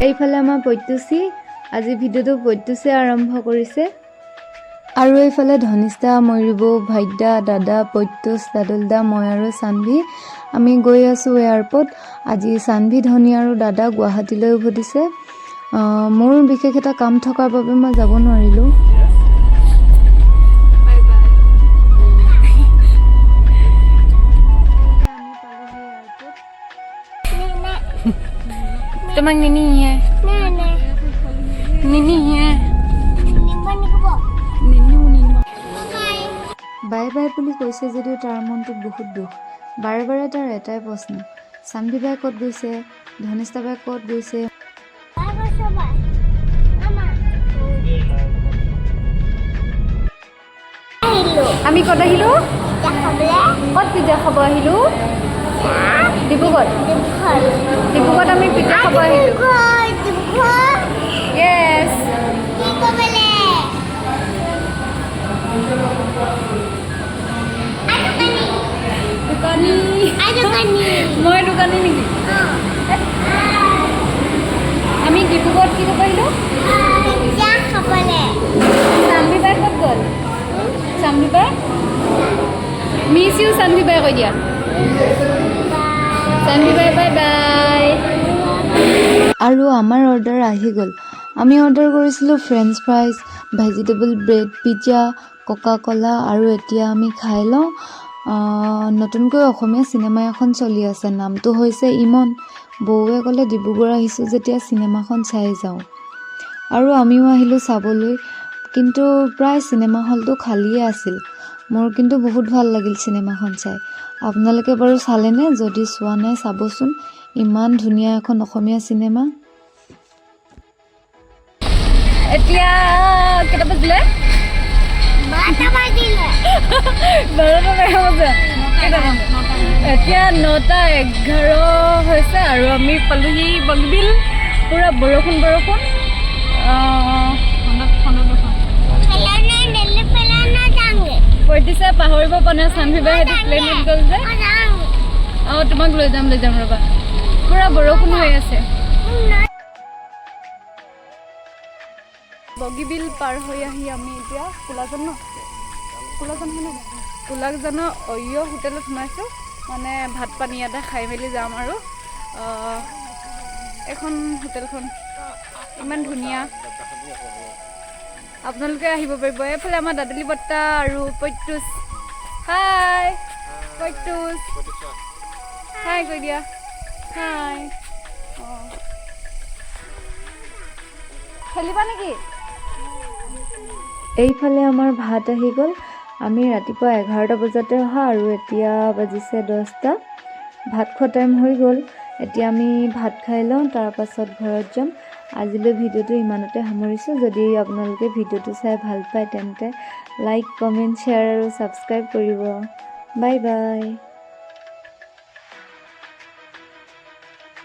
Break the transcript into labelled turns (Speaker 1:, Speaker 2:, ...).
Speaker 1: এইফালে আমাৰ পৈতুচি আজি ভিডিঅ'টো পৈতুচে আৰম্ভ কৰিছে আৰু এইফালে ধনিষ্ঠা ময়ূৰীবৌ ভাইদা দাদা পৈতুচ দাদুলদা মই আৰু চানভি আমি গৈ আছো এয়াৰপৰ্ট আজি চানভি ধনী আৰু দাদা গুৱাহাটীলৈ উভতিছে মোৰ বিশেষ এটা কাম থকাৰ বাবে মই যাব নোৱাৰিলো
Speaker 2: Teman Nini ya. Nini ya.
Speaker 1: Bye bye বুলি কৈছে যদিও তাৰ মনটোত বহুত দুখ বাৰে বাৰে তাৰ এটাই প্ৰশ্ন চানভি বাই ক'ত গৈছে ধনিষ্ঠা বাই ক'ত গৈছে
Speaker 2: আমি ক'ত আহিলো ক'ত পিজ্জা খাব আহিলো ডিব্ৰুগড়ত আমি পিজ্জা খাব আহিলো Yes মই দোকানী নেকি আমি ডিব্ৰুগড়ত কি খাব আহিলো চানভি বাই ক'ত গ'ল চানভি বাই মিছ ইউ চানভি বাই কৈ দিয়া চানভি বাই বাই বাই
Speaker 1: আৰু আমাৰ অৰ্ডাৰ আহি গ'ল আমি অৰ্ডাৰ কৰিছিলোঁ French fries vegetable bread pizza Coca কোলা আৰু এতিয়া আমি খাই লওঁ নতুনকৈ অসমীয়া চিনেমা এখন চলি আছে নামটো হৈছে ইমন বৌৱে ক'লে ডিব্ৰুগড় আহিছোঁ যেতিয়া চিনেমাখন চাই যাওঁ আৰু আমিও আহিলোঁ চাবলৈ কিন্তু প্ৰায় চিনেমা হলটো খালীয়ে আছিল মোৰ কিন্তু বহুত ভাল লাগিল চিনেমাখন চাই আপোনালোকে বাৰু চালেনে যদি চোৱা নাই চাবচোন ইমান ধুনীয়া এখন অসমীয়া চিনেমা
Speaker 2: এতিয়া কেইটা বাজিলে 12 এতিয়া 9:11 হৈছে আৰু আমি পালোহি বগীবিল পুৰা বৰষুণ পৈতুচে পাহৰিব পৰা নাই চানভি বাই সেইটো প্লেনত গ'ল যে তোমাক লৈ যাম ৰ'বা পুৰা বৰষুণ হৈ আছে বগীবিল পাৰ হৈ আহি আমি এতিয়া কোলাজানৰ অয়্য হোটেলত সোমাইছোঁ মানে ভাত পানী ইয়াতে খাই মেলি যাম আৰু এখন হোটেলখন ইমান ধুনীয়া আপোনালোকে আহিব পাৰিব এইফালে আমাৰ দাদুলি বৰ্তা আৰু পৈতুচ হাই পৈতুচ হাই কৈ দিয়া হাই খেলিবা নেকি
Speaker 1: এইফালে আমাৰ ভাত আহি গ'ল আমি ৰাতিপুৱা 11টা বজাতে অহা আৰু এতিয়া বাজিছে 10টা ভাত খোৱা টাইম হৈ গ'ল এতিয়া আমি ভাত খাই লওঁ তাৰ পাছত ঘৰত যাম আজিলৈ ভিডিঅ'টো ইমানতে সামৰিছোঁ যদি আপোনালোকে ভিডিঅ'টো চাই ভাল পায় তেন্তে লাইক কমেণ্ট শ্বেয়াৰ আৰু ছাবস্ক্ৰাইব কৰিব বাই বাই